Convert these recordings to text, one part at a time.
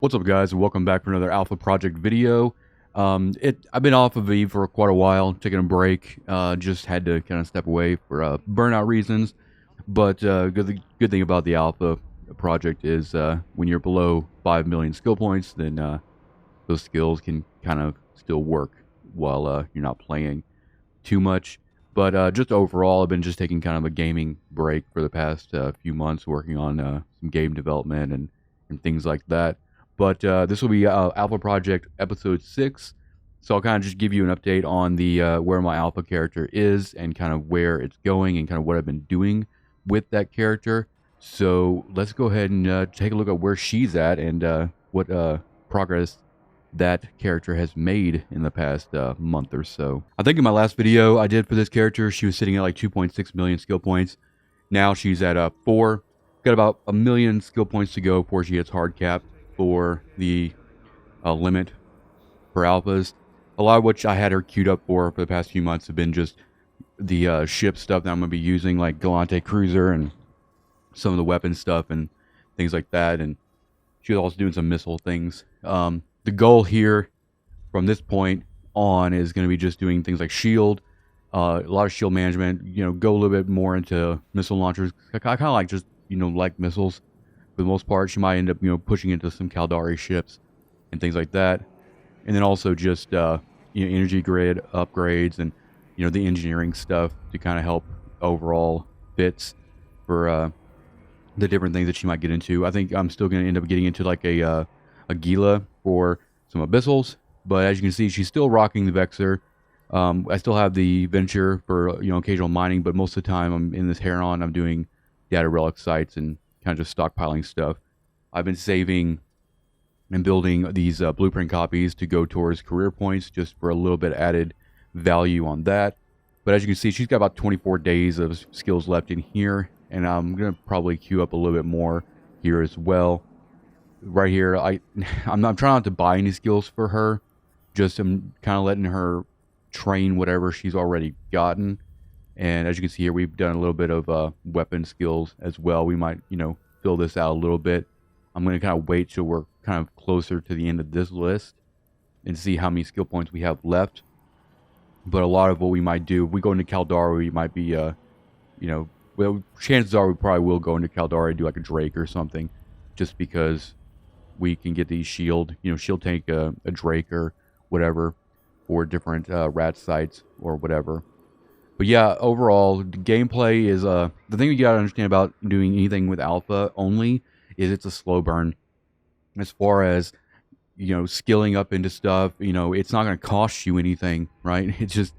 What's up, guys, and welcome back for another Alpha Project video. I've been off of Eve for quite a while, taking a break. Just had to kind of step away for burnout reasons. But good thing about the Alpha project is when you're below 5 million skill points, then those skills can kind of still work while you're not playing too much. But just overall, I've been just taking kind of a gaming break for the past few months, working on some game development and things like that. But this will be Alpha Project Episode 6. So I'll kind of just give you an update on the where my Alpha character is and kind of where it's going and kind of what I've been doing with that character. So let's go ahead and take a look at where she's at and what progress that character has made in the past month or so. I think in my last video I did for this character, she was sitting at like 2.6 million skill points. Now she's at 4. Got about a million skill points to go before she hits hard cap for the limit for alphas. A lot of which I had her queued up for the past few months have been just the ship stuff that I'm going to be using, like Galante Cruiser and some of the weapon stuff and things like that. And she was also doing some missile things. The goal here from this point on is going to be just doing things like shield, a lot of shield management, go a little bit more into missile launchers. I kind of like just, like missiles for the most part. She might end up, pushing into some Caldari ships and things like that. And then also just, energy grid upgrades and, the engineering stuff to kind of help overall fits for the different things that she might get into. I think I'm still going to end up getting into like a Gila for some abyssals, but as you can see, she's still rocking the Vexor. I still have the Venture for occasional mining, but most of the time I'm in this Heron. I'm doing data relic sites and kind of just stockpiling stuff. I've been saving and building these blueprint copies to go towards career points, just for a little bit added value on that. But as you can see, she's got about 24 days of skills left in here, and I'm gonna probably queue up a little bit more here as well. Right here, I'm trying not to buy any skills for her. Just I'm kind of letting her train whatever she's already gotten. And as you can see here, we've done a little bit of weapon skills as well. We might, fill this out a little bit. I'm going to kind of wait till we're kind of closer to the end of this list and see how many skill points we have left. But a lot of what we might do, if we go into Caldari, we might be, well, chances are we probably will go into Caldari and do like a Drake or something, just because we can get these shield tank a Drake or whatever for different rat sites or whatever. But yeah, overall, the gameplay is the thing you gotta understand about doing anything with Alpha only is it's a slow burn. As far as skilling up into stuff, it's not gonna cost you anything, right? It's just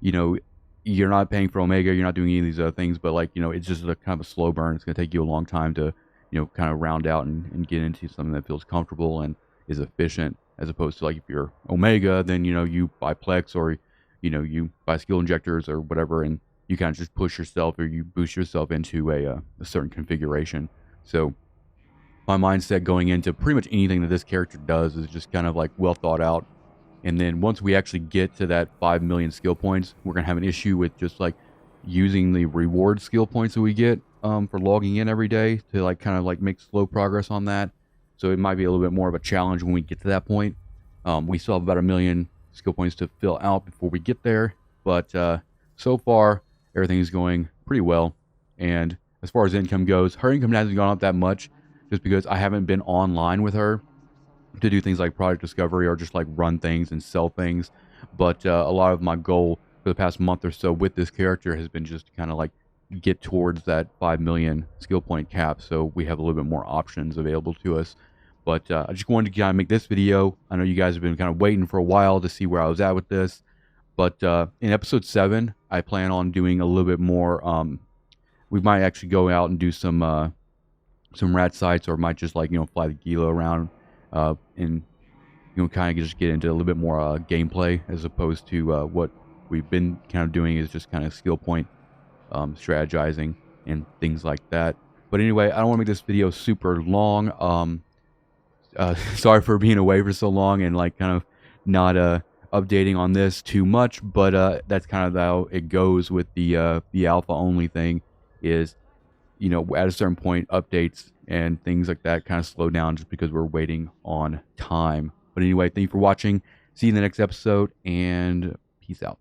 you're not paying for Omega, you're not doing any of these other things, but like it's just a kind of a slow burn. It's gonna take you a long time to kind of round out and get into something that feels comfortable and is efficient, as opposed to like if you're Omega, then you buy Plex or you buy skill injectors or whatever, and you kind of just push yourself or you boost yourself into a certain configuration. So my mindset going into pretty much anything that this character does is just kind of like well thought out. And then once we actually get to that 5 million skill points, we're going to have an issue with just like using the reward skill points that we get for logging in every day to like kind of like make slow progress on that. So it might be a little bit more of a challenge when we get to that point. We still have about 1 million skill points to fill out before we get there, but so far everything is going pretty well. And as far as income goes, her income hasn't gone up that much, just because I haven't been online with her to do things like product discovery or just like run things and sell things. But a lot of my goal for the past month or so with this character has been just to kind of like get towards that 5 million skill point cap, so we have a little bit more options available to us. But I just wanted to kind of make this video. I know you guys have been kind of waiting for a while to see where I was at with this. But in episode 7, I plan on doing a little bit more. We might actually go out and do some rat sites, or might just like fly the Gila around and kind of just get into a little bit more gameplay, as opposed to what we've been kind of doing is just kind of skill point strategizing and things like that. But anyway, I don't want to make this video super long. Sorry for being away for so long and like kind of not updating on this too much, but that's kind of how it goes with the alpha only thing. Is at a certain point, updates and things like that kind of slow down just because we're waiting on time. But anyway, thank you for watching. See you in the next episode, and peace out.